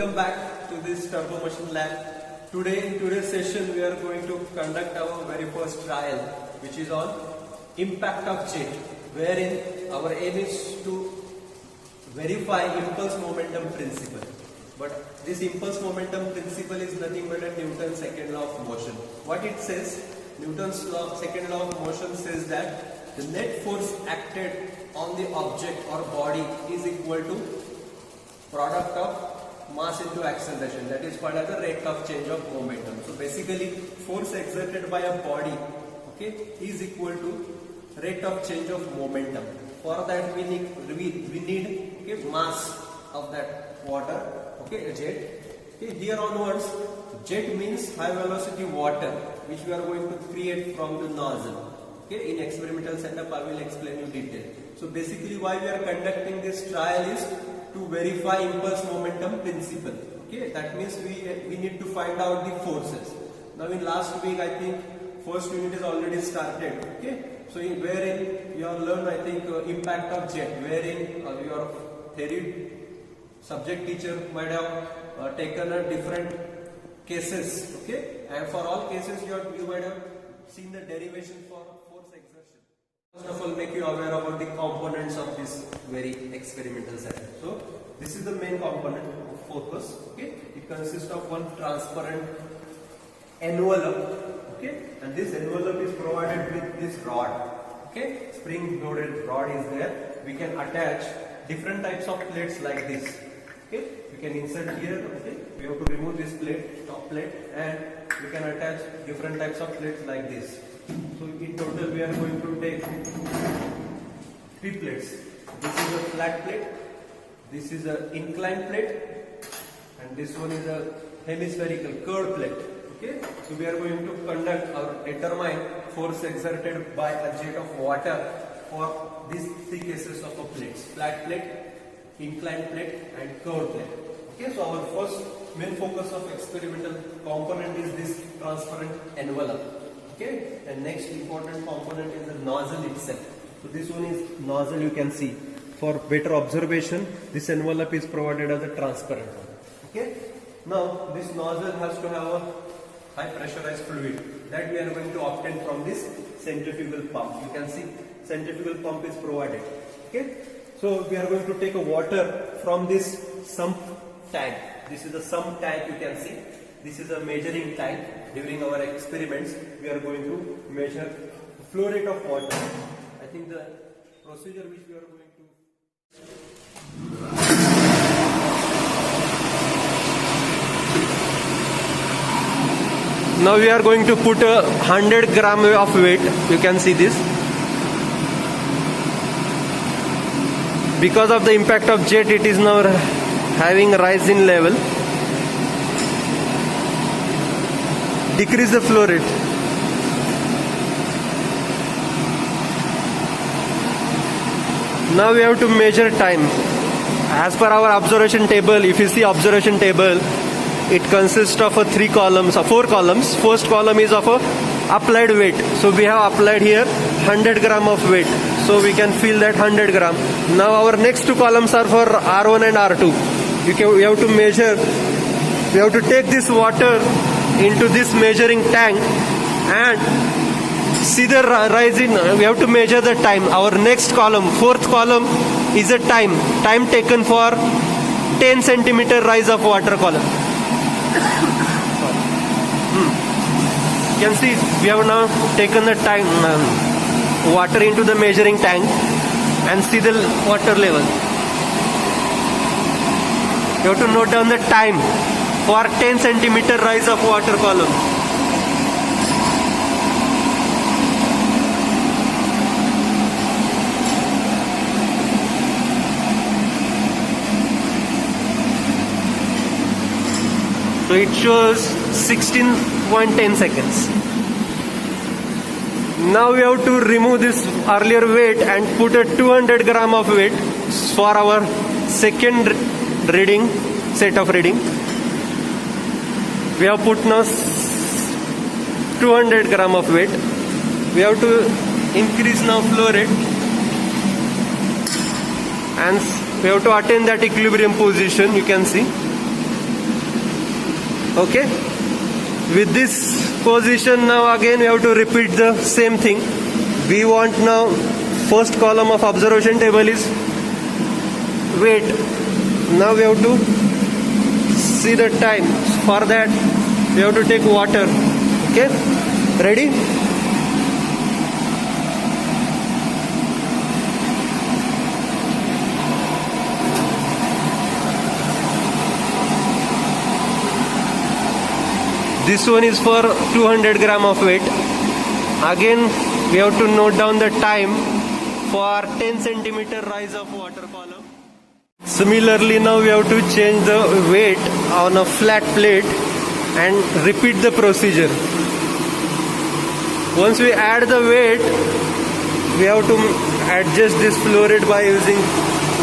Welcome back to this Turbo Machine Lab. In today's session we are going to conduct our very first trial, which is on impact of jet, wherein our aim is to verify impulse momentum principle. But this impulse momentum principle is nothing but a Newton's second law of motion. What it says, Newton's second law of motion says that the net force acted on the object or body is equal to product of mass into acceleration. That is called as the rate of change of momentum. So basically, force exerted by a body, okay, is equal to rate of change of momentum. For that we need okay, mass of that water, okay, a jet. Okay, here onwards, jet means high velocity water, which we are going to create from the nozzle. Okay, in experimental setup I will explain in detail. So basically why we are conducting this trial is to verify impulse momentum principle. Okay, that means we need to find out the forces. Now in last week I think first unit is already started. Okay, so wherein you have learned I think impact of jet, wherein your theory subject teacher might have taken a different cases. Okay, and for all cases you might have seen the derivation for force exertion. First of all, make you aware about the components of this very experimental setup. So this is the main component of focus. Okay, it consists of one transparent envelope. Okay, and this envelope is provided with this rod. Okay, spring loaded rod is there. We can attach different types of plates like this. Okay, we can insert here. Okay, we have to remove this plate, top plate, and we can attach different types of plates like this. So in total we are going to take 3 plates. This is a flat plate, this is an inclined plate, and this one is a hemispherical curved plate. Okay, so we are going to conduct or determine force exerted by a jet of water for these 3 cases of a plates: flat plate, inclined plate, and curved plate. Okay, so our first main focus of experimental component is this transparent envelope. Okay, and next important component is the nozzle itself. So this one is nozzle, you can see. For better observation, this envelope is provided as a transparent one. Okay, now this nozzle has to have a high pressurized fluid that we are going to obtain from this centrifugal pump. You can see centrifugal pump is provided. Okay, so we are going to take a water from this sump tank. This is the sump tank, you can see. This is a measuring tank. During our experiments, we are going to measure flow rate of water. I think the procedure which we are going to... Now we are going to put 100 gram of weight. You can see this. Because of the impact of jet, it is now having a rise in level. Decrease the flow rate. Now we have to measure time. As per our observation table, if you see observation table, it consists of 4 columns. First column is of applied weight. So we have applied here 100 gram of weight. So we can feel that 100 gram. Now our next 2 columns are for R1 and R2. We have to measure. We have to take this water into this measuring tank and see the rise in. We have to measure the time. Our next column, 4th column, is a time taken for 10 centimeter rise of water column. You can see we have now taken the time water into the measuring tank and see the water level. You have to note down the time for 10 centimeter rise of water column. So it shows 16.10 seconds. Now we have to remove this earlier weight and put a 200 gram of weight for our second reading, set of reading. We have put now 200 gram of weight. We have to increase now flow rate and we have to attain that equilibrium position. You can see Okay, with this position now again we have to repeat the same thing. We want now first column of observation table is weight. Now we have to see the time. For that we have to take water. Okay, ready? This one is for 200 gram of weight. Again we have to note down the time for 10 centimeter rise of water column. Similarly, now we have to change the weight on a flat plate and repeat the procedure. Once we add the weight, we have to adjust this flow rate by using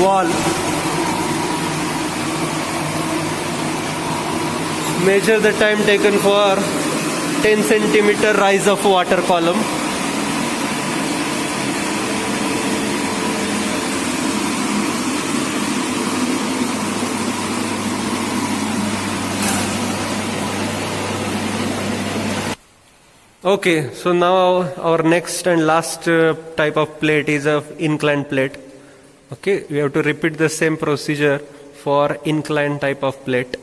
wall. Measure the time taken for 10 centimeter rise of water column. Okay, so now our next and last type of plate is a inclined plate. Okay, we have to repeat the same procedure for inclined type of plate,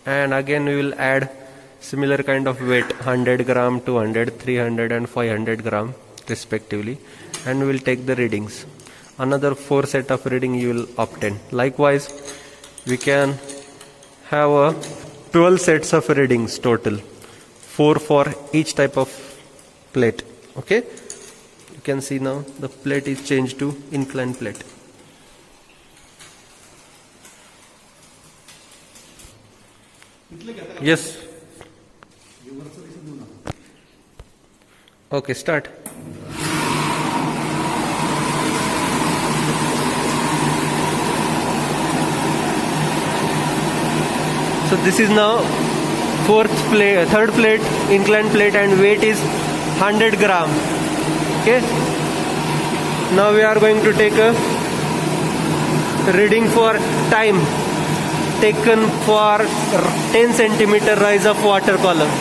and again we will add similar kind of weight, 100 gram, 200, 300 and 500 gram respectively, and we will take the readings. Another 4 set of reading you will obtain. Likewise, we can have a 12 sets of readings total, 4 for each type of plate. Okay, you can see now the plate is changed to inclined plate. Yes. Okay, start. So this is now third plate, inclined plate, and weight is 100 gram. Okay. Now we are going to take a reading for time taken for 10 centimeter rise of water column.